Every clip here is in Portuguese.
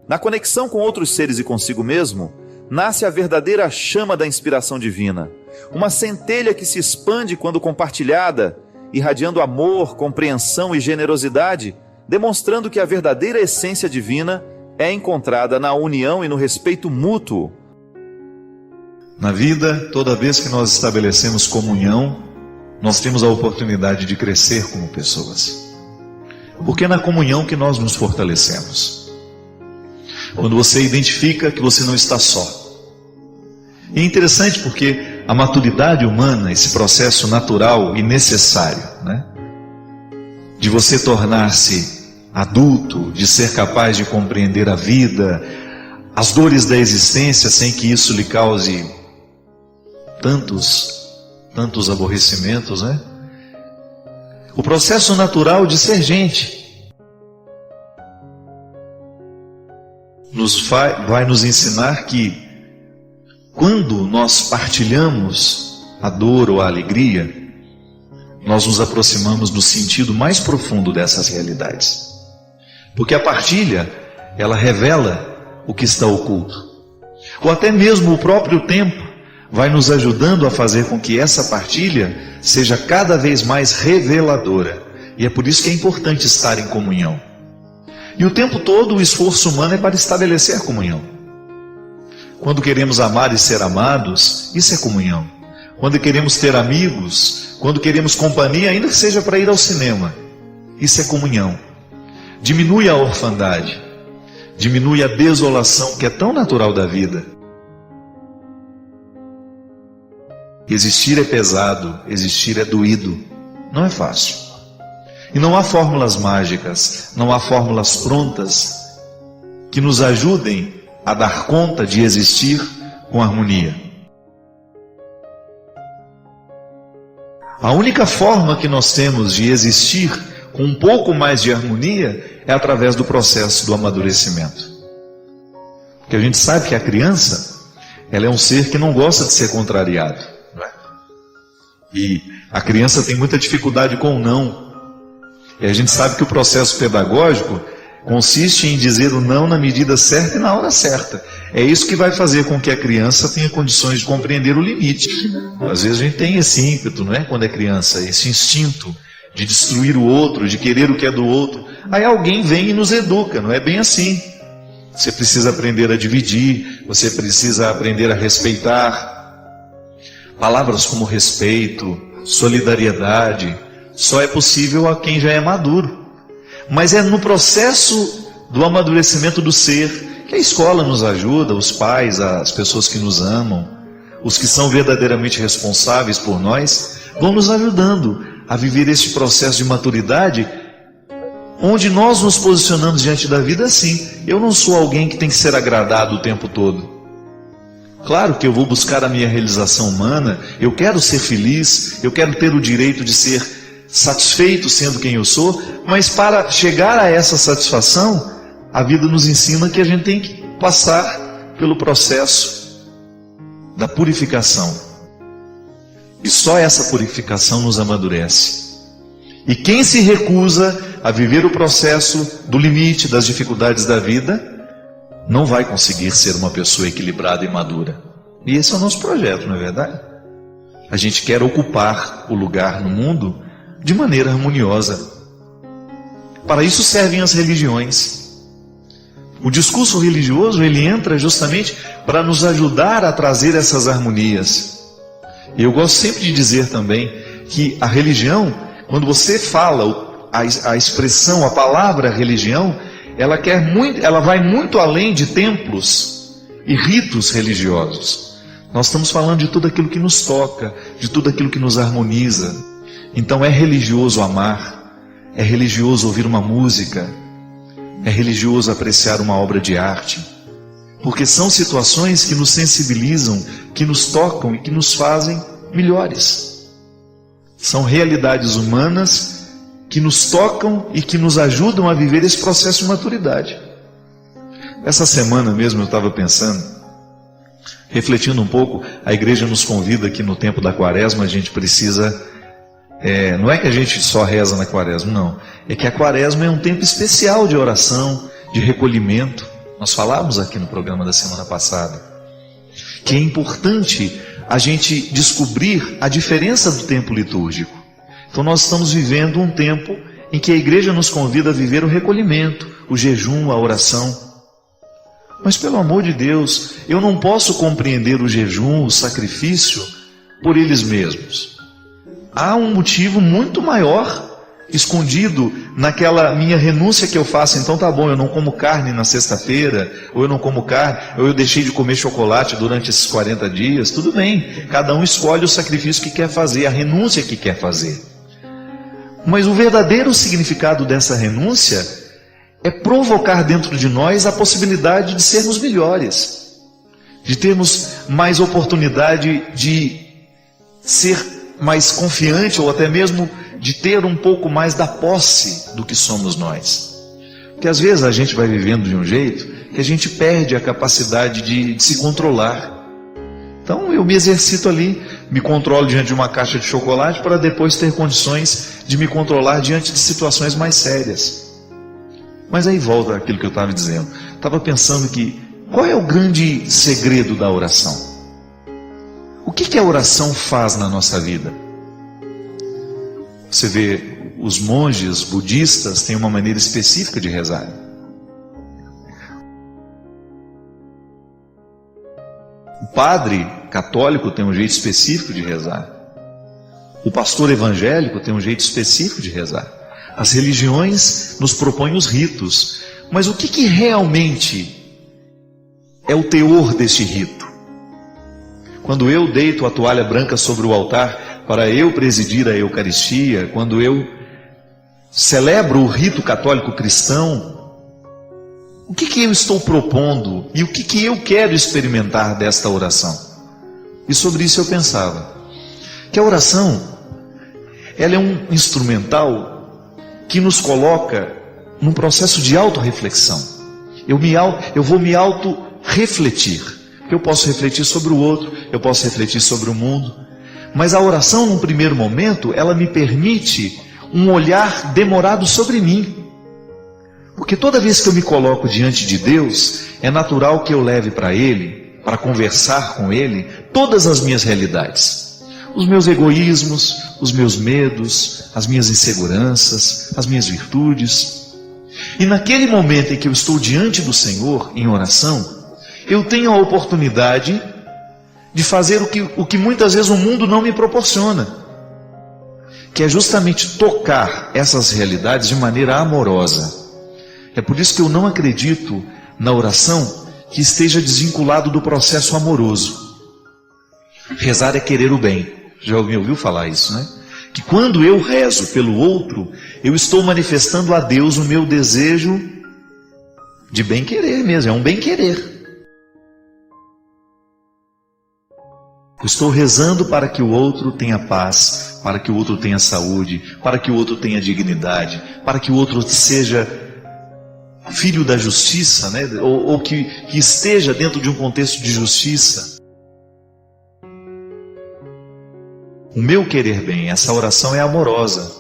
Na conexão com outros seres e consigo mesmo, nasce a verdadeira chama da inspiração divina, uma centelha que se expande quando compartilhada, irradiando amor, compreensão e generosidade, demonstrando que a verdadeira essência divina é encontrada na união e no respeito mútuo. Na vida, toda vez que nós estabelecemos comunhão, nós temos a oportunidade de crescer como pessoas. Porque é na comunhão que nós nos fortalecemos. Quando você identifica que você não está só. E é interessante porque a maturidade humana, esse processo natural e necessário, né? De você tornar-se adulto, de ser capaz de compreender a vida, as dores da existência sem que isso lhe cause tantos aborrecimentos, né? O processo natural de ser gente vai nos ensinar que quando nós partilhamos a dor ou a alegria, nós nos aproximamos do sentido mais profundo dessas realidades. Porque a partilha, ela revela o que está oculto. Ou até mesmo o próprio tempo vai nos ajudando a fazer com que essa partilha seja cada vez mais reveladora. E é por isso que é importante estar em comunhão. E o tempo todo o esforço humano é para estabelecer comunhão. Quando queremos amar e ser amados, isso é comunhão. Quando queremos ter amigos, quando queremos companhia, ainda que seja para ir ao cinema, isso é comunhão. Diminui a orfandade, diminui a desolação que é tão natural da vida. Existir é pesado, existir é doído, não é fácil. E não há fórmulas mágicas, não há fórmulas prontas que nos ajudem a dar conta de existir com harmonia. A única forma que nós temos de existir com um pouco mais de harmonia é através do processo do amadurecimento. Porque a gente sabe que a criança, ela é um ser que não gosta de ser contrariado, não é? E a criança tem muita dificuldade com o não. E a gente sabe que o processo pedagógico consiste em dizer o não na medida certa e na hora certa. É isso que vai fazer com que a criança tenha condições de compreender o limite. Às vezes a gente tem esse ímpeto, não é? Quando é criança, esse instinto de destruir o outro, de querer o que é do outro. Aí alguém vem e nos educa, não é bem assim. Você precisa aprender a dividir, você precisa aprender a respeitar. Palavras como respeito, solidariedade, só é possível a quem já é maduro. Mas é no processo do amadurecimento do ser que a escola nos ajuda, os pais, as pessoas que nos amam, os que são verdadeiramente responsáveis por nós, vão nos ajudando a viver este processo de maturidade, onde nós nos posicionamos diante da vida assim. Eu não sou alguém que tem que ser agradado o tempo todo. Claro que eu vou buscar a minha realização humana, eu quero ser feliz, eu quero ter o direito de ser satisfeito sendo quem eu sou, mas para chegar a essa satisfação, a vida nos ensina que a gente tem que passar pelo processo da purificação. E só essa purificação nos amadurece. E quem se recusa a viver o processo do limite, das dificuldades da vida, não vai conseguir ser uma pessoa equilibrada e madura. E esse é o nosso projeto, não é verdade? A gente quer ocupar o lugar no mundo de maneira harmoniosa. Para isso servem as religiões. O discurso religioso, ele entra justamente para nos ajudar a trazer essas harmonias. E eu gosto sempre de dizer também que a religião, quando você fala a expressão, a palavra religião, ela vai muito além de templos e ritos religiosos. Nós estamos falando de tudo aquilo que nos toca, de tudo aquilo que nos harmoniza. Então é religioso amar, é religioso ouvir uma música, é religioso apreciar uma obra de arte, porque são situações que nos sensibilizam, que nos tocam e que nos fazem melhores. São realidades humanas que nos tocam e que nos ajudam a viver esse processo de maturidade. Essa semana mesmo eu estava pensando, refletindo um pouco, a igreja nos convida que no tempo da quaresma a gente precisa... não é que a gente só reza na quaresma, não. É que a quaresma é um tempo especial de oração, de recolhimento. Nós falamos aqui no programa da semana passada que é importante a gente descobrir a diferença do tempo litúrgico. Então nós estamos vivendo um tempo em que a igreja nos convida a viver o recolhimento, o jejum, a oração. Mas pelo amor de Deus, eu não posso compreender o jejum, o sacrifício, por eles mesmos. Há um motivo muito maior escondido naquela minha renúncia que eu faço. Então tá bom, eu não como carne na sexta-feira, ou eu não como carne, ou eu deixei de comer chocolate durante esses 40 dias, tudo bem, cada um escolhe o sacrifício que quer fazer, a renúncia que quer fazer. Mas o verdadeiro significado dessa renúncia é provocar dentro de nós a possibilidade de sermos melhores, de termos mais oportunidade de ser mais confiante, ou até mesmo de ter um pouco mais da posse do que somos nós. Porque às vezes a gente vai vivendo de um jeito que a gente perde a capacidade de se controlar. Então eu me exercito ali, me controlo diante de uma caixa de chocolate para depois ter condições de me controlar diante de situações mais sérias. Mas aí volta aquilo que eu estava dizendo. Estava pensando que, qual é o grande segredo da oração? O que a oração faz na nossa vida? Você vê, os monges budistas têm uma maneira específica de rezar. O padre católico tem um jeito específico de rezar. O pastor evangélico tem um jeito específico de rezar. As religiões nos propõem os ritos, mas o que realmente é o teor deste rito? Quando eu deito a toalha branca sobre o altar para eu presidir a Eucaristia, quando eu celebro o rito católico cristão, o que eu estou propondo e o que eu quero experimentar desta oração? E sobre isso eu pensava, que a oração, ela é um instrumental que nos coloca num processo de autorreflexão. Eu vou me auto-refletir. Eu posso refletir sobre o outro, eu posso refletir sobre o mundo, mas a oração, num primeiro momento, ela me permite um olhar demorado sobre mim. Porque toda vez que eu me coloco diante de Deus, é natural que eu leve para Ele, para conversar com Ele, todas as minhas realidades. Os meus egoísmos, os meus medos, as minhas inseguranças, as minhas virtudes. E naquele momento em que eu estou diante do Senhor, em oração, eu tenho a oportunidade de fazer o que muitas vezes o mundo não me proporciona, que é justamente tocar essas realidades de maneira amorosa. É por isso que eu não acredito na oração que esteja desvinculado do processo amoroso. Rezar é querer o bem. Já me ouviu falar isso, né? Que quando eu rezo pelo outro, eu estou manifestando a Deus o meu desejo de bem querer mesmo, é um bem querer. Eu estou rezando para que o outro tenha paz, para que o outro tenha saúde, para que o outro tenha dignidade, para que o outro seja filho da justiça, né? ou que esteja dentro de um contexto de justiça. O meu querer bem, essa oração é amorosa.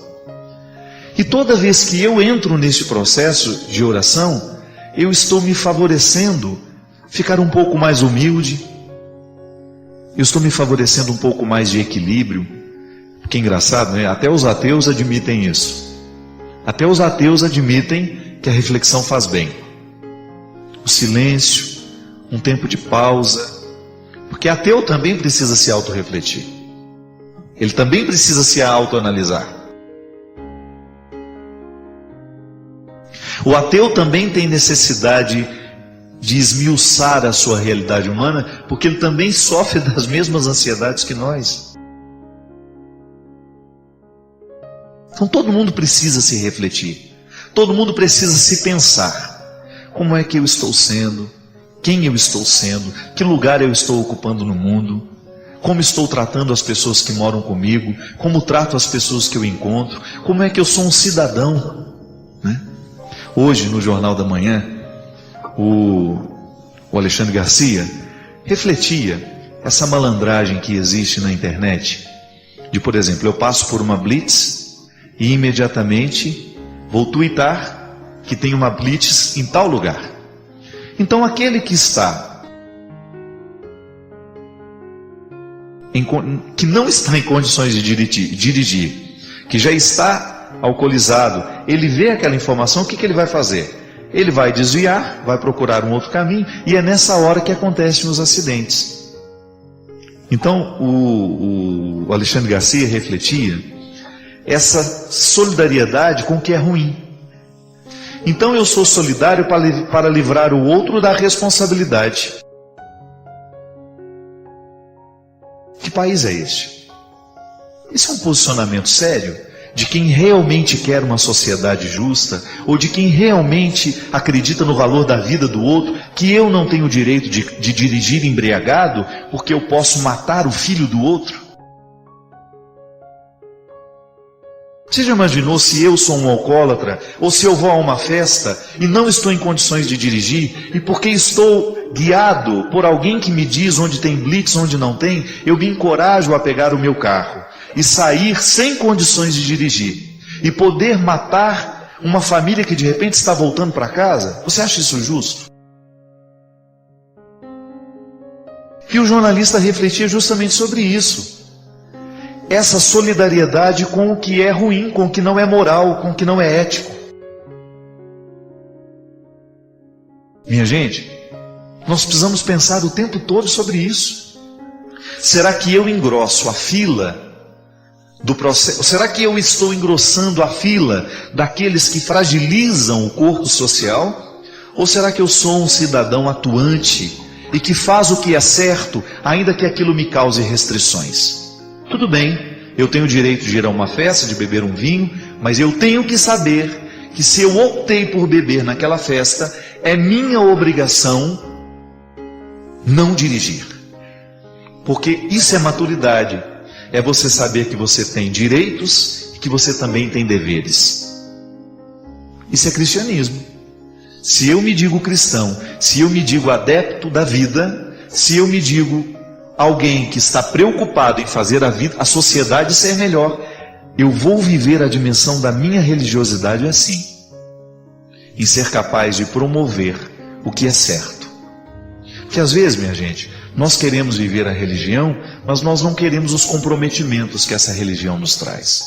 E toda vez que eu entro neste processo de oração, eu estou me favorecendo ficar um pouco mais humilde, eu estou me favorecendo um pouco mais de equilíbrio. Que engraçado, né? Até os ateus admitem isso. Até os ateus admitem que a reflexão faz bem. O silêncio, um tempo de pausa. Porque ateu também precisa se autorrefletir. Ele também precisa se autoanalisar. O ateu também tem necessidade de esmiuçar a sua realidade humana, porque ele também sofre das mesmas ansiedades que nós. Então todo mundo precisa se refletir, todo mundo precisa se pensar. Como é que eu estou sendo? Quem eu estou sendo? Que lugar eu estou ocupando no mundo? Como estou tratando as pessoas que moram comigo? Como trato as pessoas que eu encontro? Como é que eu sou um cidadão? Né? Hoje, no Jornal da Manhã, o Alexandre Garcia refletia essa malandragem que existe na internet. De, por exemplo, eu passo por uma blitz e imediatamente vou tuitar que tem uma blitz em tal lugar. Então aquele que está que não está em condições de dirigir, que já está alcoolizado, ele vê aquela informação, o que ele vai fazer? Ele vai desviar, vai procurar um outro caminho, e é nessa hora que acontecem os acidentes. Então o Alexandre Garcia refletia essa solidariedade com o que é ruim. Então eu sou solidário para livrar o outro da responsabilidade. Que país é este? Esse é um posicionamento sério de quem realmente quer uma sociedade justa, ou de quem realmente acredita no valor da vida do outro, que eu não tenho o direito de dirigir embriagado porque eu posso matar o filho do outro? Você já imaginou se eu sou um alcoólatra, ou se eu vou a uma festa e não estou em condições de dirigir, e porque estou guiado por alguém que me diz onde tem blitz, onde não tem, eu me encorajo a pegar o meu carro e sair sem condições de dirigir, e poder matar uma família que de repente está voltando para casa? Você acha isso justo? E o jornalista refletia justamente sobre isso. Essa solidariedade com o que é ruim, com o que não é moral, com o que não é ético. Minha gente, nós precisamos pensar o tempo todo sobre isso. Será que eu engrosso a fila do processo? Será que eu estou engrossando a fila daqueles que fragilizam o corpo social? Ou será que eu sou um cidadão atuante e que faz o que é certo, ainda que aquilo me cause restrições? Tudo bem, eu tenho o direito de ir a uma festa, de beber um vinho, mas eu tenho que saber que se eu optei por beber naquela festa, é minha obrigação não dirigir. Porque isso é maturidade, é você saber que você tem direitos e que você também tem deveres. Isso é cristianismo. Se eu me digo cristão, se eu me digo adepto da vida, se eu me digo alguém que está preocupado em fazer a sociedade ser melhor, eu vou viver a dimensão da minha religiosidade assim, em ser capaz de promover o que é certo. Porque às vezes, minha gente, nós queremos viver a religião, mas nós não queremos os comprometimentos que essa religião nos traz.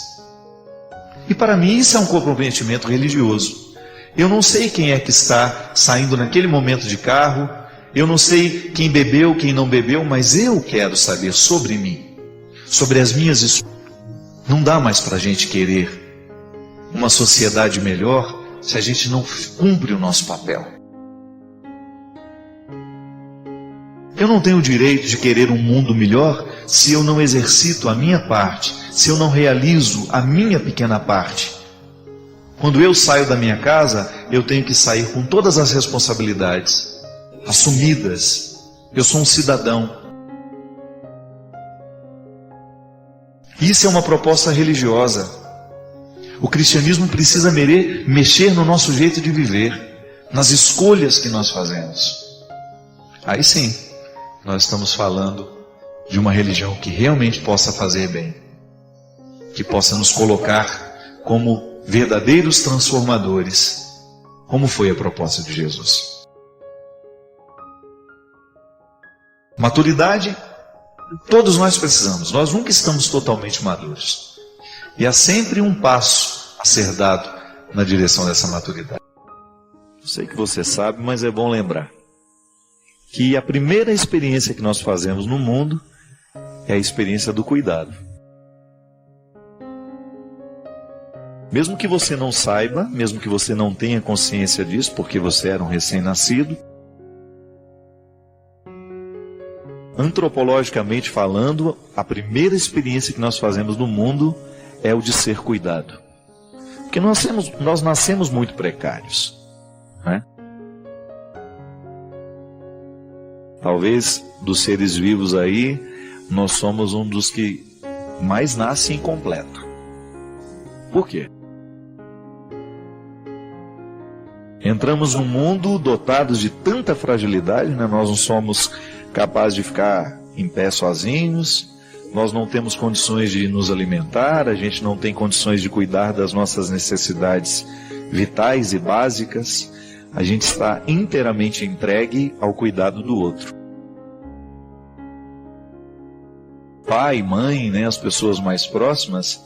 E para mim isso é um comprometimento religioso. Eu não sei quem é que está saindo naquele momento de carro, eu não sei quem bebeu, quem não bebeu, mas eu quero saber sobre mim, sobre as minhas escolhas. Não dá mais para a gente querer uma sociedade melhor se a gente não cumpre o nosso papel. Eu não tenho o direito de querer um mundo melhor se eu não exercito a minha parte, se eu não realizo a minha pequena parte. Quando eu saio da minha casa, eu tenho que sair com todas as responsabilidades assumidas. Eu sou um cidadão. Isso é uma proposta religiosa. O cristianismo precisa mexer no nosso jeito de viver, nas escolhas que nós fazemos. Aí sim, nós estamos falando de uma religião que realmente possa fazer bem, que possa nos colocar como verdadeiros transformadores, como foi a proposta de Jesus. Maturidade, todos nós precisamos, nós nunca estamos totalmente maduros. E há sempre um passo a ser dado na direção dessa maturidade. Eu sei que você sabe, mas é bom lembrar que a primeira experiência que nós fazemos no mundo é a experiência do cuidado. Mesmo que você não saiba, mesmo que você não tenha consciência disso, porque você era um recém-nascido, antropologicamente falando, a primeira experiência que nós fazemos no mundo é o de ser cuidado. Porque nós nascemos muito precários, né? Talvez dos seres vivos aí, nós somos um dos que mais nasce incompleto. Por quê? Entramos num mundo dotados de tanta fragilidade, né? Nós não somos capazes de ficar em pé sozinhos, nós não temos condições de nos alimentar, a gente não tem condições de cuidar das nossas necessidades vitais e básicas, a gente está inteiramente entregue ao cuidado do outro. Pai, mãe, né, as pessoas mais próximas,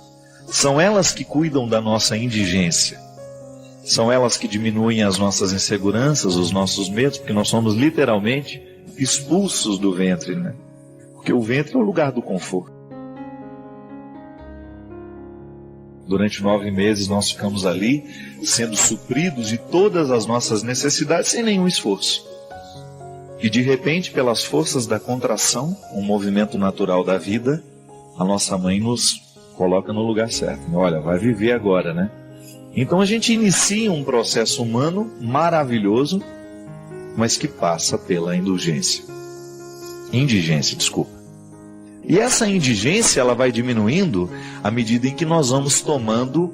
são elas que cuidam da nossa indigência. São elas que diminuem as nossas inseguranças, os nossos medos, porque nós somos literalmente expulsos do ventre, né? Porque o ventre é o lugar do conforto. Durante 9 meses nós ficamos ali, sendo supridos de todas as nossas necessidades sem nenhum esforço. E de repente, pelas forças da contração, um movimento natural da vida, a nossa mãe nos coloca no lugar certo. Olha, vai viver agora, né? Então a gente inicia um processo humano maravilhoso, mas que passa pela indigência, desculpa. E essa indigência, ela vai diminuindo à medida em que nós vamos tomando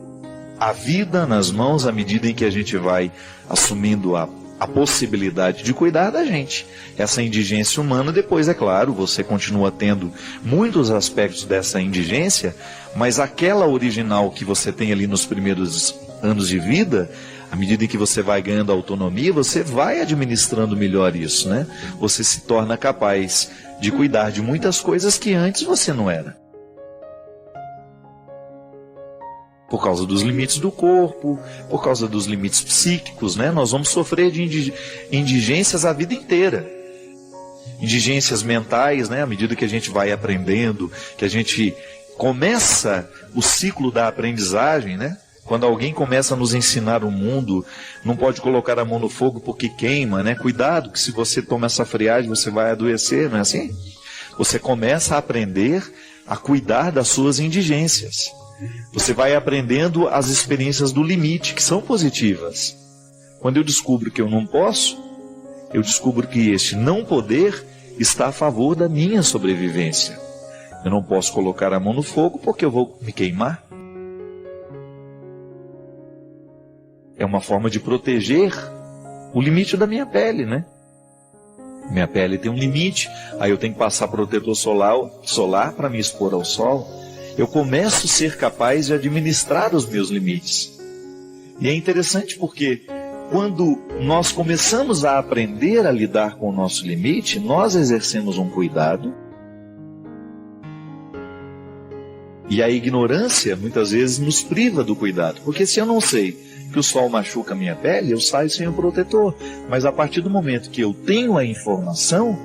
a vida nas mãos, à medida em que a gente vai assumindo a possibilidade de cuidar da gente. Essa indigência humana, depois, é claro, você continua tendo muitos aspectos dessa indigência, mas aquela original que você tem ali nos primeiros anos de vida, à medida em que você vai ganhando autonomia, você vai administrando melhor isso, né? Você se torna capaz de cuidar de muitas coisas que antes você não era. Por causa dos limites do corpo, por causa dos limites psíquicos, né? Nós vamos sofrer de indigências a vida inteira. Indigências mentais, né? À medida que a gente vai aprendendo, que a gente começa o ciclo da aprendizagem, né? Quando alguém começa a nos ensinar o mundo, não pode colocar a mão no fogo porque queima, né? Cuidado, que se você toma essa friagem, você vai adoecer, não é assim? Você começa a aprender a cuidar das suas indigências. Você vai aprendendo as experiências do limite, que são positivas. Quando eu descubro que eu não posso, eu descubro que este não poder está a favor da minha sobrevivência. Eu não posso colocar a mão no fogo porque eu vou me queimar. É uma forma de proteger o limite da minha pele, né? Minha pele tem um limite, aí eu tenho que passar protetor solar para me expor ao sol. Eu começo a ser capaz de administrar os meus limites. E é interessante porque quando nós começamos a aprender a lidar com o nosso limite, nós exercemos um cuidado. E a ignorância muitas vezes nos priva do cuidado. Porque se eu não sei que o sol machuca a minha pele, eu saio sem o protetor. Mas a partir do momento que eu tenho a informação,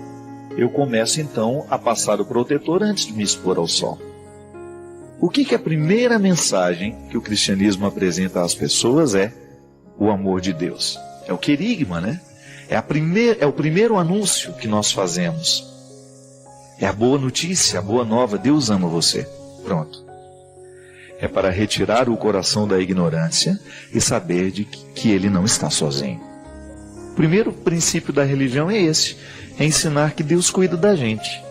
eu começo então a passar o protetor antes de me expor ao sol. O que é a primeira mensagem que o cristianismo apresenta às pessoas é o amor de Deus. É o querigma, né? É o primeiro anúncio que nós fazemos. É a boa notícia, a boa nova, Deus ama você. Pronto. É para retirar o coração da ignorância e saber de que ele não está sozinho. O primeiro princípio da religião é esse, é ensinar que Deus cuida da gente.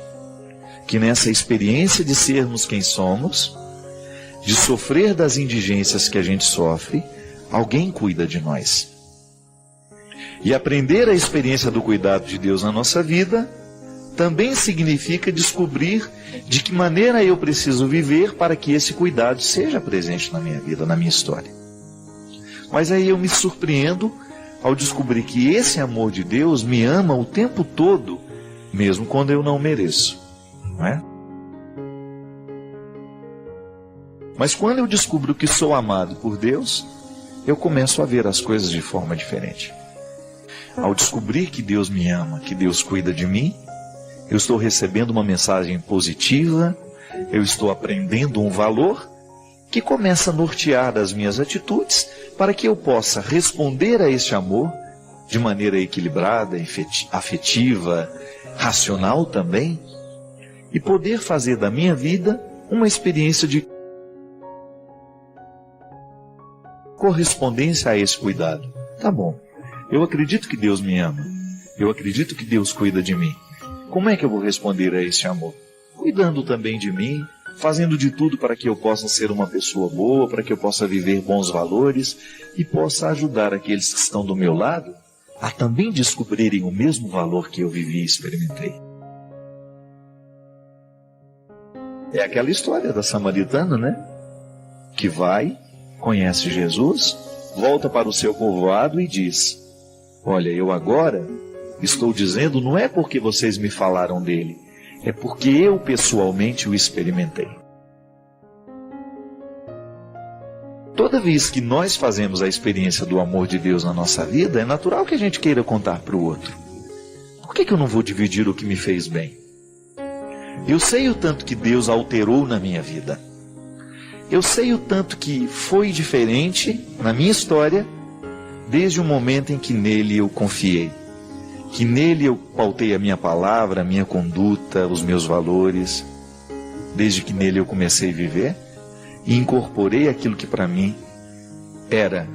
Que nessa experiência de sermos quem somos, de sofrer das indigências que a gente sofre, alguém cuida de nós. E aprender a experiência do cuidado de Deus na nossa vida também significa descobrir de que maneira eu preciso viver para que esse cuidado seja presente na minha vida, na minha história. Mas aí eu me surpreendo ao descobrir que esse amor de Deus me ama o tempo todo, mesmo quando eu não mereço. Não é? Mas quando eu descubro que sou amado por Deus, eu começo a ver as coisas de forma diferente. Ao descobrir que Deus me ama, que Deus cuida de mim, eu estou recebendo uma mensagem positiva, eu estou aprendendo um valor que começa a nortear as minhas atitudes para que eu possa responder a este amor de maneira equilibrada, afetiva, racional também, e poder fazer da minha vida uma experiência de correspondência a esse cuidado. Tá bom, eu acredito que Deus me ama, eu acredito que Deus cuida de mim. Como é que eu vou responder a esse amor? Cuidando também de mim, fazendo de tudo para que eu possa ser uma pessoa boa, para que eu possa viver bons valores e possa ajudar aqueles que estão do meu lado a também descobrirem o mesmo valor que eu vivi e experimentei. É aquela história da samaritana, né? Que vai, conhece Jesus, volta para o seu povoado e diz: Olha, eu agora estou dizendo não é porque vocês me falaram dele, é porque eu pessoalmente o experimentei. Toda vez que nós fazemos a experiência do amor de Deus na nossa vida, é natural que a gente queira contar para o outro. Por que eu não vou dividir o que me fez bem? Eu sei o tanto que Deus alterou na minha vida. Eu sei o tanto que foi diferente na minha história, desde o momento em que nele eu confiei. Que nele eu pautei a minha palavra, a minha conduta, os meus valores. Desde que nele eu comecei a viver e incorporei aquilo que para mim era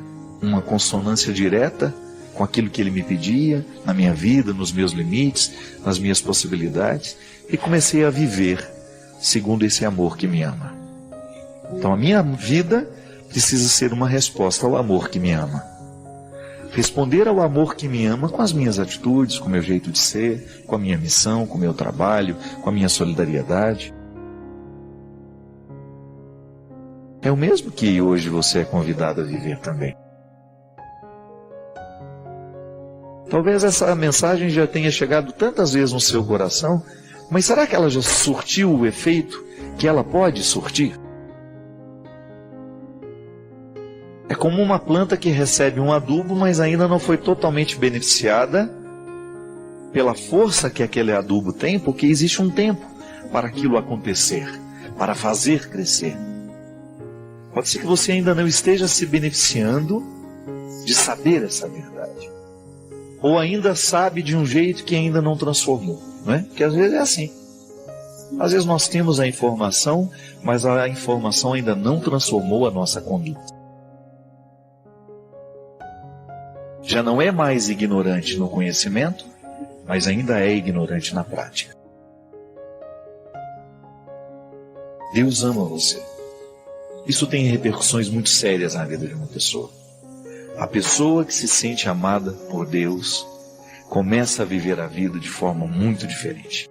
uma consonância direta com aquilo que ele me pedia, na minha vida, nos meus limites, nas minhas possibilidades, e comecei a viver segundo esse amor que me ama. Então a minha vida precisa ser uma resposta ao amor que me ama. Responder ao amor que me ama com as minhas atitudes, com o meu jeito de ser, com a minha missão, com o meu trabalho, com a minha solidariedade. É o mesmo que hoje você é convidado a viver também. Talvez essa mensagem já tenha chegado tantas vezes no seu coração, mas será que ela já surtiu o efeito que ela pode surtir? É como uma planta que recebe um adubo, mas ainda não foi totalmente beneficiada pela força que aquele adubo tem, porque existe um tempo para aquilo acontecer, para fazer crescer. Pode ser que você ainda não esteja se beneficiando de saber essa verdade. Ou ainda sabe de um jeito que ainda não transformou, não é? Porque às vezes é assim. Às vezes nós temos a informação, mas a informação ainda não transformou a nossa conduta. Já não é mais ignorante no conhecimento, mas ainda é ignorante na prática. Deus ama você. Isso tem repercussões muito sérias na vida de uma pessoa. A pessoa que se sente amada por Deus começa a viver a vida de forma muito diferente.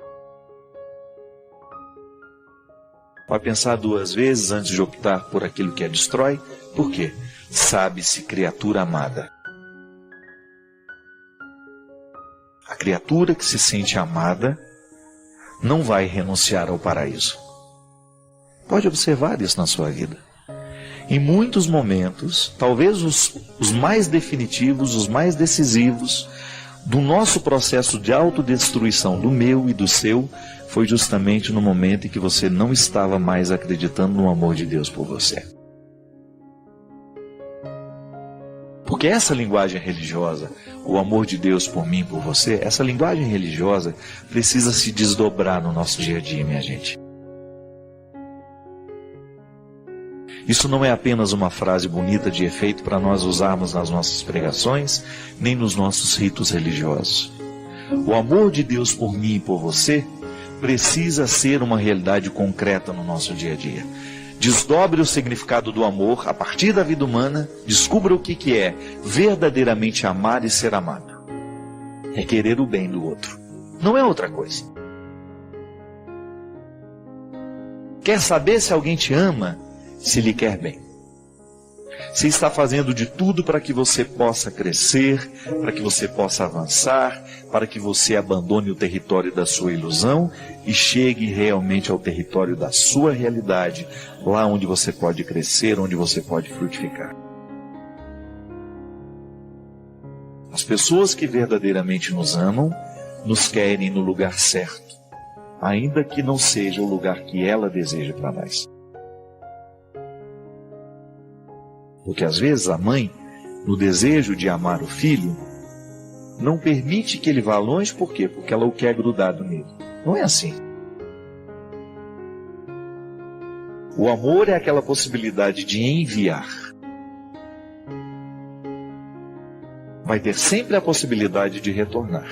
Vai pensar duas vezes antes de optar por aquilo que a destrói. Por quê? Sabe-se criatura amada. A criatura que se sente amada não vai renunciar ao paraíso. Pode observar isso na sua vida. Em muitos momentos, talvez os mais definitivos, os mais decisivos do nosso processo de autodestruição, do meu e do seu, foi justamente no momento em que você não estava mais acreditando no amor de Deus por você. Porque essa linguagem religiosa, o amor de Deus por mim, por você, essa linguagem religiosa precisa se desdobrar no nosso dia a dia, minha gente. Isso não é apenas uma frase bonita de efeito para nós usarmos nas nossas pregações, nem nos nossos ritos religiosos. O amor de Deus por mim e por você precisa ser uma realidade concreta no nosso dia a dia. Desdobre o significado do amor a partir da vida humana, descubra o que é verdadeiramente amar e ser amado. É querer o bem do outro, não é outra coisa. Quer saber se alguém te ama? Se lhe quer bem. Se está fazendo de tudo para que você possa crescer, para que você possa avançar, para que você abandone o território da sua ilusão e chegue realmente ao território da sua realidade, lá onde você pode crescer, onde você pode frutificar. As pessoas que verdadeiramente nos amam, nos querem no lugar certo, ainda que não seja o lugar que ela deseja para nós. Porque às vezes a mãe, no desejo de amar o filho, não permite que ele vá longe, por quê? Porque ela o quer grudado nele. Não é assim. O amor é aquela possibilidade de enviar. Vai ter sempre a possibilidade de retornar.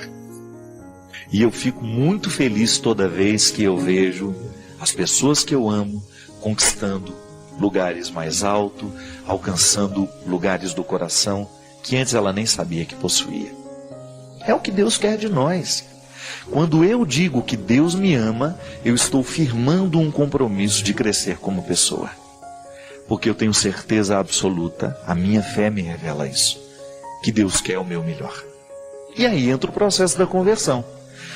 E eu fico muito feliz toda vez que eu vejo as pessoas que eu amo conquistando lugares mais altos, alcançando lugares do coração que antes ela nem sabia que possuía. É o que Deus quer de nós. Quando eu digo que Deus me ama, eu estou firmando um compromisso de crescer como pessoa. Porque eu tenho certeza absoluta, a minha fé me revela isso, que Deus quer o meu melhor. E aí entra o processo da conversão.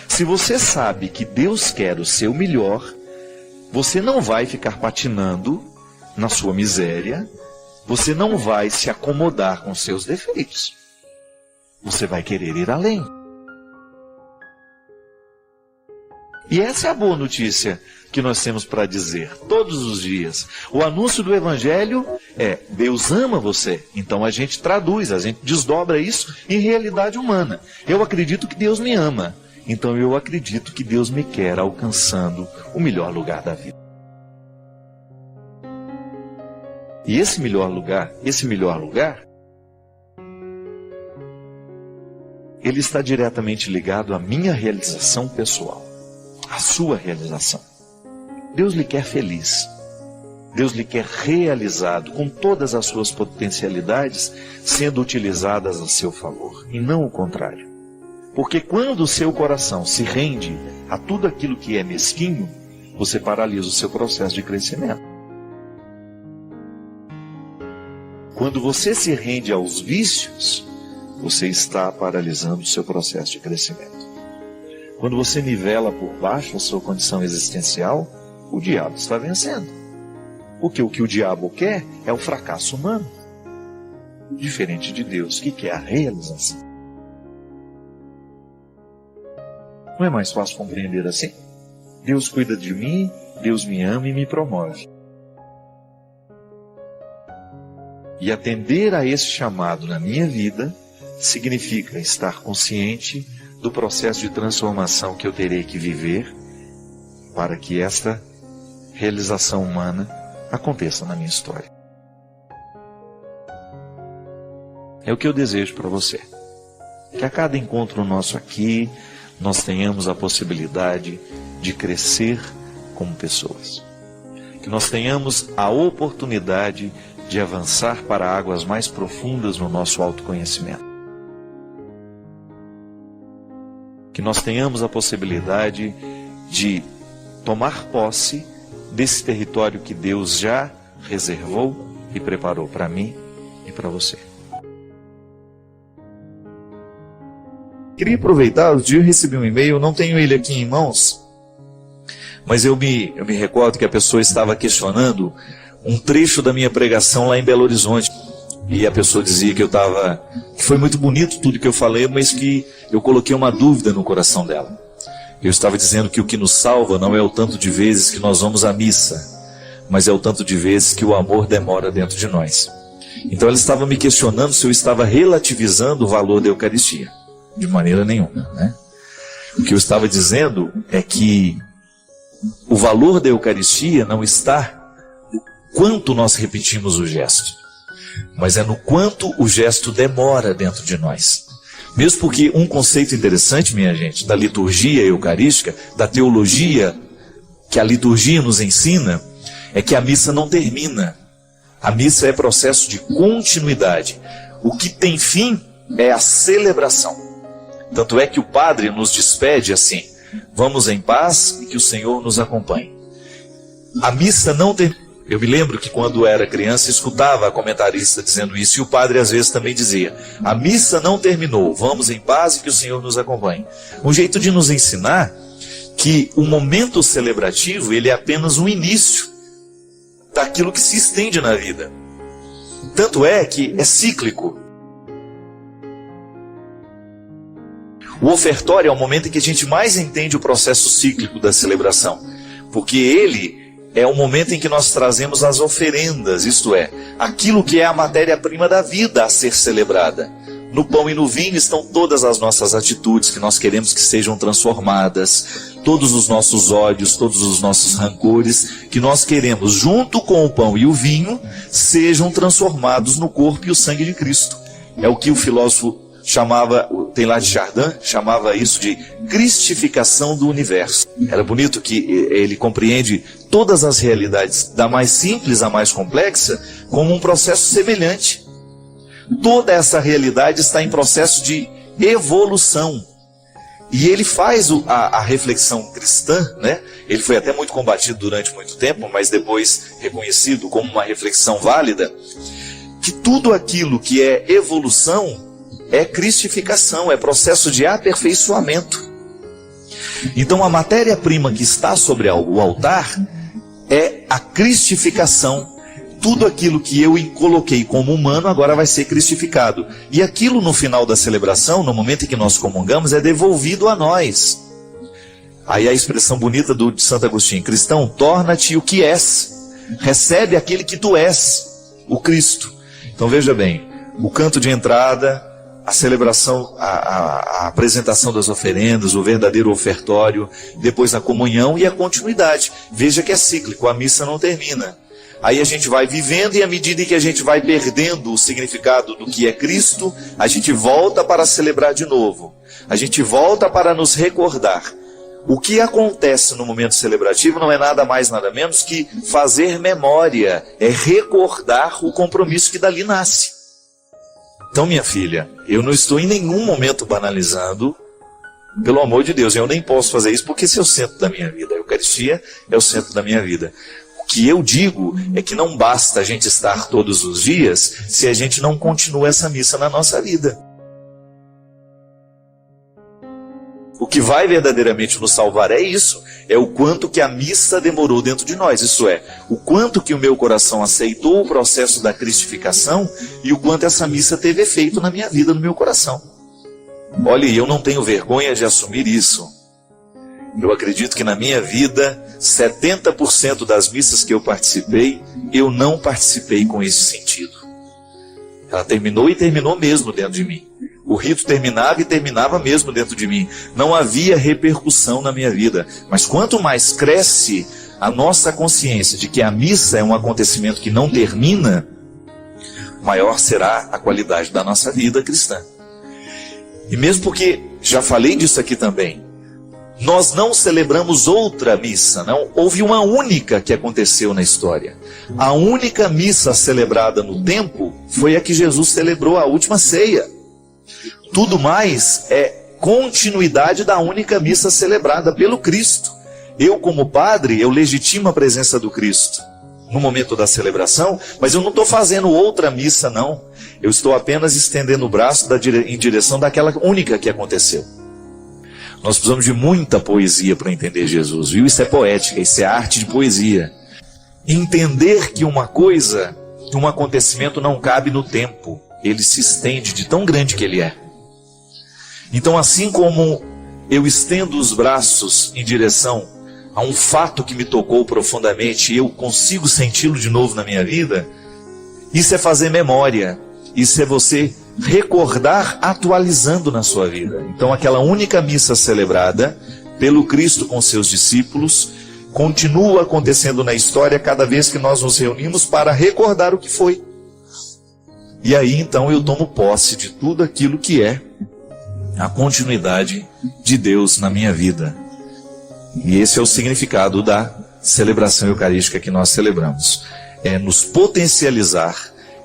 Se você sabe que Deus quer o seu melhor, você não vai ficar patinando na sua miséria, você não vai se acomodar com seus defeitos. Você vai querer ir além. E essa é a boa notícia que nós temos para dizer todos os dias. O anúncio do Evangelho é: Deus ama você. Então a gente traduz, a gente desdobra isso em realidade humana. Eu acredito que Deus me ama. Então eu acredito que Deus me quer alcançando o melhor lugar da vida. E esse melhor lugar, ele está diretamente ligado à minha realização pessoal, à sua realização. Deus lhe quer feliz. Deus lhe quer realizado, com todas as suas potencialidades sendo utilizadas a seu favor, e não o contrário. Porque quando o seu coração se rende a tudo aquilo que é mesquinho, você paralisa o seu processo de crescimento. Quando você se rende aos vícios, você está paralisando o seu processo de crescimento. Quando você nivela por baixo a sua condição existencial, o diabo está vencendo. Porque o que o diabo quer é o fracasso humano. Diferente de Deus, que quer a realização. Não é mais fácil compreender assim? Deus cuida de mim, Deus me ama e me promove. E atender a esse chamado na minha vida significa estar consciente do processo de transformação que eu terei que viver para que esta realização humana aconteça na minha história. É o que eu desejo para você. Que a cada encontro nosso aqui, nós tenhamos a possibilidade de crescer como pessoas. Que nós tenhamos a oportunidade de avançar para águas mais profundas no nosso autoconhecimento. Que nós tenhamos a possibilidade de tomar posse desse território que Deus já reservou e preparou para mim e para você. Queria aproveitar, outro dia eu recebi um e-mail, não tenho ele aqui em mãos, mas eu me recordo que a pessoa estava questionando um trecho da minha pregação lá em Belo Horizonte. E a pessoa dizia que que foi muito bonito tudo que eu falei, mas que eu coloquei uma dúvida no coração dela. Eu estava dizendo que o que nos salva não é o tanto de vezes que nós vamos à missa, mas é o tanto de vezes que o amor demora dentro de nós. Então ela estava me questionando se eu estava relativizando o valor da Eucaristia. De maneira nenhuma, né? O que eu estava dizendo é que o valor da Eucaristia não está no quanto nós repetimos o gesto, mas é no quanto o gesto demora dentro de nós. Mesmo porque um conceito interessante, minha gente, da liturgia eucarística, da teologia que a liturgia nos ensina, é que a missa não termina. A missa é processo de continuidade. O que tem fim é a celebração. Tanto é que o padre nos despede assim: vamos em paz e que o Senhor nos acompanhe. A missa não termina. Eu me lembro que quando era criança escutava a comentarista dizendo isso, e o padre às vezes também dizia: a missa não terminou, vamos em paz e que o Senhor nos acompanhe. Um jeito de nos ensinar que o momento celebrativo ele é apenas um início daquilo que se estende na vida. Tanto é que é cíclico. O ofertório é o momento em que a gente mais entende o processo cíclico da celebração, porque ele é o momento em que nós trazemos as oferendas, isto é, aquilo que é a matéria-prima da vida a ser celebrada. No pão e no vinho estão todas as nossas atitudes que nós queremos que sejam transformadas, todos os nossos ódios, todos os nossos rancores, que nós queremos, junto com o pão e o vinho, sejam transformados no corpo e o sangue de Cristo. É o que o filósofo chamava, Teilhard de Chardin, chamava isso de cristificação do universo. Era bonito que ele compreende todas as realidades, da mais simples à mais complexa, como um processo semelhante. Toda essa realidade está em processo de evolução. E ele faz a reflexão cristã, né? Ele foi até muito combatido durante muito tempo, mas depois reconhecido como uma reflexão válida, que tudo aquilo que é evolução é cristificação, é processo de aperfeiçoamento. Então a matéria-prima que está sobre o altar é a cristificação. Tudo aquilo que eu coloquei como humano agora vai ser cristificado. E aquilo no final da celebração, no momento em que nós comungamos, é devolvido a nós. Aí a expressão bonita de Santo Agostinho: cristão, torna-te o que és. Recebe aquele que tu és, o Cristo. Então veja bem, o canto de entrada, a celebração, a apresentação das oferendas, o verdadeiro ofertório, depois a comunhão e a continuidade. Veja que é cíclico, a missa não termina. Aí a gente vai vivendo e à medida que a gente vai perdendo o significado do que é Cristo, a gente volta para celebrar de novo. A gente volta para nos recordar. O que acontece no momento celebrativo não é nada mais, nada menos que fazer memória, é recordar o compromisso que dali nasce. Então, minha filha, eu não estou em nenhum momento banalizando, pelo amor de Deus, eu nem posso fazer isso porque esse é o centro da minha vida, a Eucaristia é o centro da minha vida. O que eu digo é que não basta a gente estar todos os dias se a gente não continua essa missa na nossa vida. O que vai verdadeiramente nos salvar é isso, é o quanto que a missa demorou dentro de nós, isso é, o quanto que o meu coração aceitou o processo da cristificação e o quanto essa missa teve efeito na minha vida, no meu coração. Olha, eu não tenho vergonha de assumir isso. Eu acredito que na minha vida, 70% das missas que eu participei, eu não participei com esse sentido. Ela terminou e terminou mesmo dentro de mim. O rito terminava e terminava mesmo dentro de mim. Não havia repercussão na minha vida. Mas quanto mais cresce a nossa consciência de que a missa é um acontecimento que não termina, maior será a qualidade da nossa vida cristã. E mesmo porque, já falei disso aqui também, nós não celebramos outra missa, não. Houve uma única que aconteceu na história. A única missa celebrada no tempo foi a que Jesus celebrou, a última ceia. Tudo mais é continuidade da única missa celebrada pelo Cristo. Eu, como padre, eu legitimo a presença do Cristo no momento da celebração, mas eu não estou fazendo outra missa, não. Eu estou apenas estendendo o braço em direção daquela única que aconteceu. Nós precisamos de muita poesia para entender Jesus, viu? Isso é poética, isso é arte de poesia. Entender que uma coisa, um acontecimento não cabe no tempo, ele se estende de tão grande que ele é. Então, assim como eu estendo os braços em direção a um fato que me tocou profundamente e eu consigo senti-lo de novo na minha vida, isso é fazer memória, isso é você recordar atualizando na sua vida. Então, aquela única missa celebrada pelo Cristo com seus discípulos continua acontecendo na história cada vez que nós nos reunimos para recordar o que foi. E aí então eu tomo posse de tudo aquilo que é a continuidade de Deus na minha vida. E esse é o significado da celebração eucarística que nós celebramos. É nos potencializar,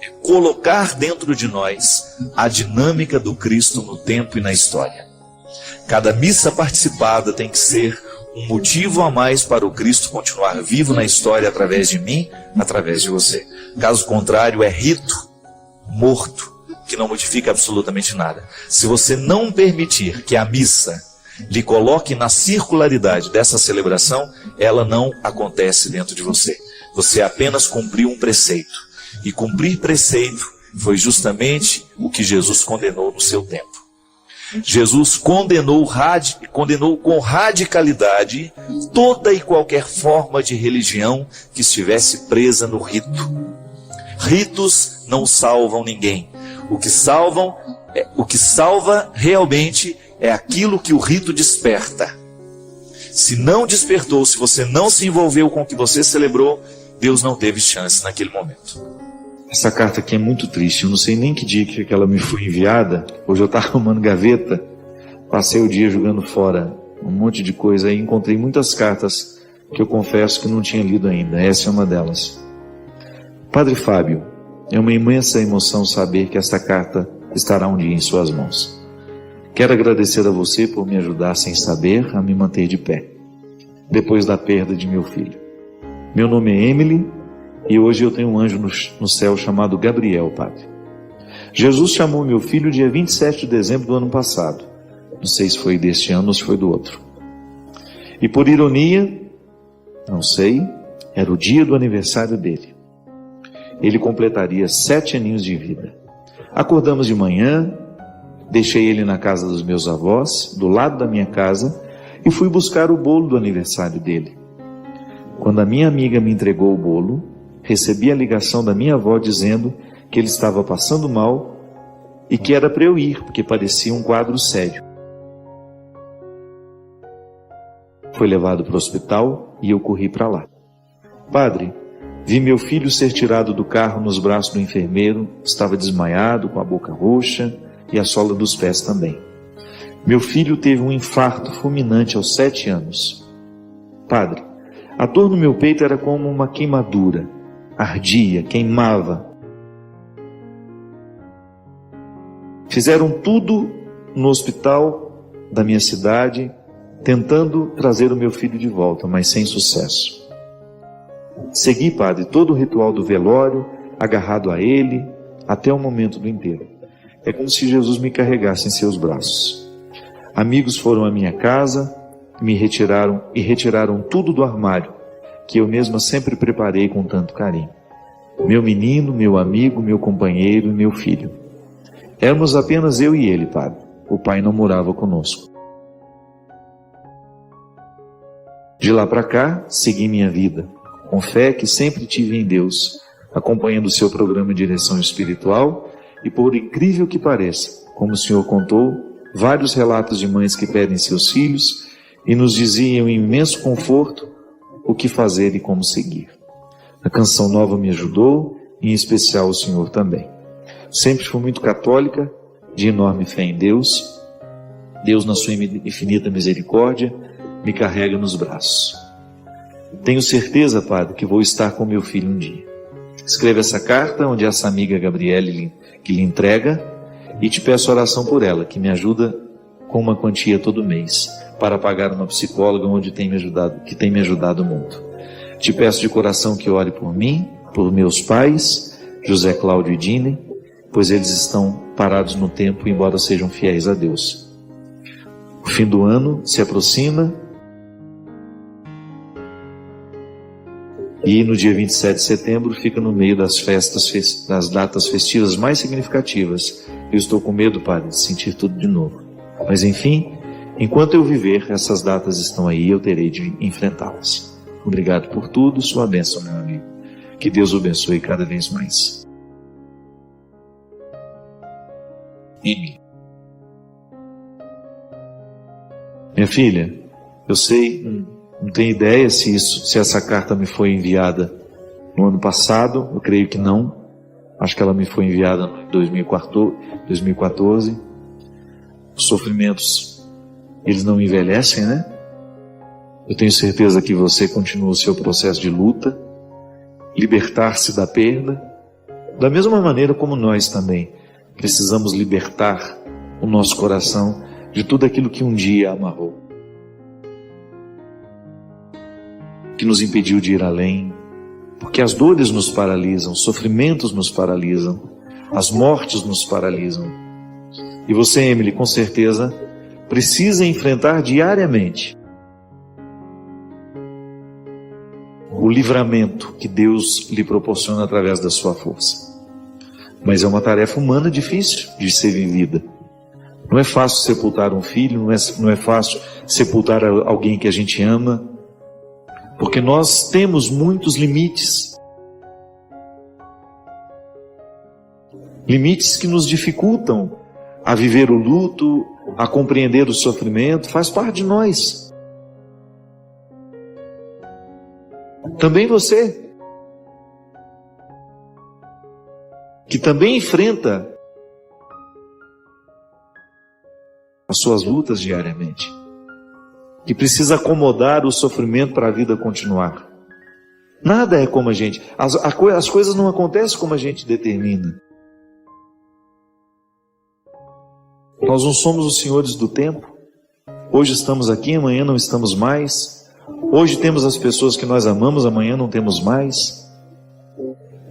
é colocar dentro de nós a dinâmica do Cristo no tempo e na história. Cada missa participada tem que ser um motivo a mais para o Cristo continuar vivo na história através de mim, através de você. Caso contrário, é rito morto, que não modifica absolutamente nada. Se você não permitir que a missa lhe coloque na circularidade dessa celebração, ela não acontece dentro de você. Você apenas cumpriu um preceito. E cumprir preceito foi justamente o que Jesus condenou no seu tempo. Jesus condenou com radicalidade toda e qualquer forma de religião que estivesse presa no rito. Ritos não salvam ninguém. O que salva realmente é aquilo que o rito desperta. Se não despertou, se você não se envolveu com o que você celebrou, Deus não teve chance naquele momento. Essa carta aqui é muito triste. Eu não sei nem que dia que ela me foi enviada. Hoje eu estava arrumando gaveta, passei o dia jogando fora um monte de coisa e encontrei muitas cartas que eu confesso que não tinha lido ainda. Essa é uma delas. Padre Fábio, é uma imensa emoção saber que esta carta estará um dia em suas mãos. Quero agradecer a você por me ajudar sem saber a me manter de pé, depois da perda de meu filho. Meu nome é Emily e hoje eu tenho um anjo no céu chamado Gabriel, Padre. Jesus chamou meu filho dia 27 de dezembro do ano passado. Não sei se foi deste ano ou se foi do outro. E por ironia, não sei, era o dia do aniversário dele. Ele completaria 7 aninhos de vida. Acordamos de manhã, deixei ele na casa dos meus avós, do lado da minha casa, e fui buscar o bolo do aniversário dele. Quando a minha amiga me entregou o bolo, recebi a ligação da minha avó dizendo que ele estava passando mal e que era para eu ir, porque parecia um quadro sério. Foi levado para o hospital e eu corri para lá. Padre, vi meu filho ser tirado do carro nos braços do enfermeiro, estava desmaiado, com a boca roxa e a sola dos pés também. Meu filho teve um infarto fulminante aos 7 anos. Padre, a dor no meu peito era como uma queimadura, ardia, queimava. Fizeram tudo no hospital da minha cidade, tentando trazer o meu filho de volta, mas sem sucesso. Segui, padre, todo o ritual do velório, agarrado a ele, até o momento do enterro. É como se Jesus me carregasse em seus braços. Amigos foram à minha casa, me retiraram tudo do armário, que eu mesma sempre preparei com tanto carinho. Meu menino, meu amigo, meu companheiro e meu filho. Éramos apenas eu e ele, padre. O pai não morava conosco. De lá para cá, segui minha vida, com fé que sempre tive em Deus, acompanhando o seu programa de direção espiritual e, por incrível que pareça, como o senhor contou, vários relatos de mães que perdem seus filhos e nos diziam em imenso conforto o que fazer e como seguir. A Canção Nova me ajudou, e em especial o senhor também. Sempre fui muito católica, de enorme fé em Deus. Deus, na sua infinita misericórdia, me carrega nos braços. Tenho certeza, padre, que vou estar com meu filho um dia. Escreva essa carta, onde essa amiga Gabriele que lhe entrega, e te peço oração por ela, que me ajuda com uma quantia todo mês, para pagar uma psicóloga que tem me ajudado muito. Te peço de coração que ore por mim, por meus pais, José Cláudio e Dine, pois eles estão parados no tempo, embora sejam fiéis a Deus. O fim do ano se aproxima, e no dia 27 de setembro fica no meio das das datas festivas mais significativas. Eu estou com medo, padre, de sentir tudo de novo. Mas enfim, enquanto eu viver, essas datas estão aí e eu terei de enfrentá-las. Obrigado por tudo, sua bênção, meu amigo. Que Deus o abençoe cada vez mais. Emily. Minha filha, eu sei, não tenho ideia se essa carta me foi enviada no ano passado, eu creio que não. Acho que ela me foi enviada em 2014. Os sofrimentos, eles não envelhecem, né? Eu tenho certeza que você continua o seu processo de luta, libertar-se da perda, da mesma maneira como nós também precisamos libertar o nosso coração de tudo aquilo que um dia amarrou, que nos impediu de ir além, porque as dores nos paralisam, os sofrimentos nos paralisam, as mortes nos paralisam. E você, Emily, com certeza precisa enfrentar diariamente o livramento que Deus lhe proporciona através da sua força. Mas é uma tarefa humana difícil de ser vivida. Não é fácil sepultar um filho, não é fácil sepultar alguém que a gente ama, porque nós temos muitos limites. Limites que nos dificultam a viver o luto, a compreender o sofrimento, faz parte de nós. Também você, que também enfrenta as suas lutas diariamente, que precisa acomodar o sofrimento para a vida continuar. Nada é como a gente, as coisas não acontecem como a gente determina. Nós não somos os senhores do tempo. Hoje estamos aqui, amanhã não estamos mais. Hoje temos as pessoas que nós amamos, amanhã não temos mais.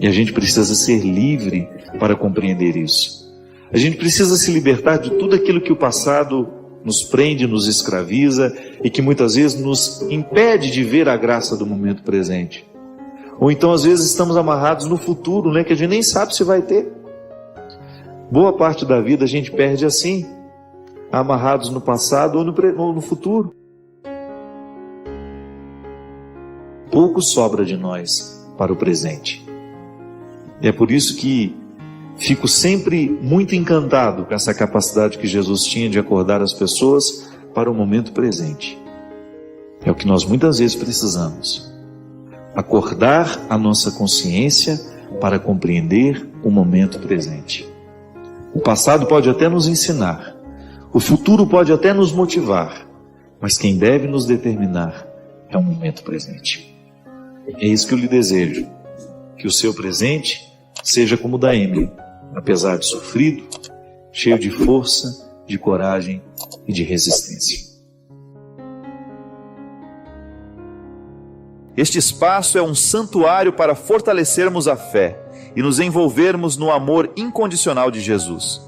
E a gente precisa ser livre para compreender isso. A gente precisa se libertar de tudo aquilo que o passado nos prende, nos escraviza e que muitas vezes nos impede de ver a graça do momento presente. Ou então às vezes estamos amarrados no futuro, né, que a gente nem sabe se vai ter. Boa parte da vida a gente perde assim, amarrados no passado ou no futuro. Pouco sobra de nós para o presente. E é por isso que fico sempre muito encantado com essa capacidade que Jesus tinha de acordar as pessoas para o momento presente. É o que nós muitas vezes precisamos. Acordar a nossa consciência para compreender o momento presente. O passado pode até nos ensinar, o futuro pode até nos motivar, mas quem deve nos determinar é o momento presente. É isso que eu lhe desejo, que o seu presente seja como o da Emily, apesar de sofrido, cheio de força, de coragem e de resistência. Este espaço é um santuário para fortalecermos a fé e nos envolvermos no amor incondicional de Jesus.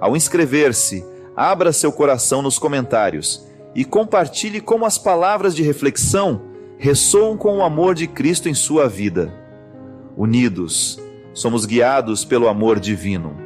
Ao inscrever-se, abra seu coração nos comentários e compartilhe como as palavras de reflexão ressoam com o amor de Cristo em sua vida. Unidos, somos guiados pelo amor divino.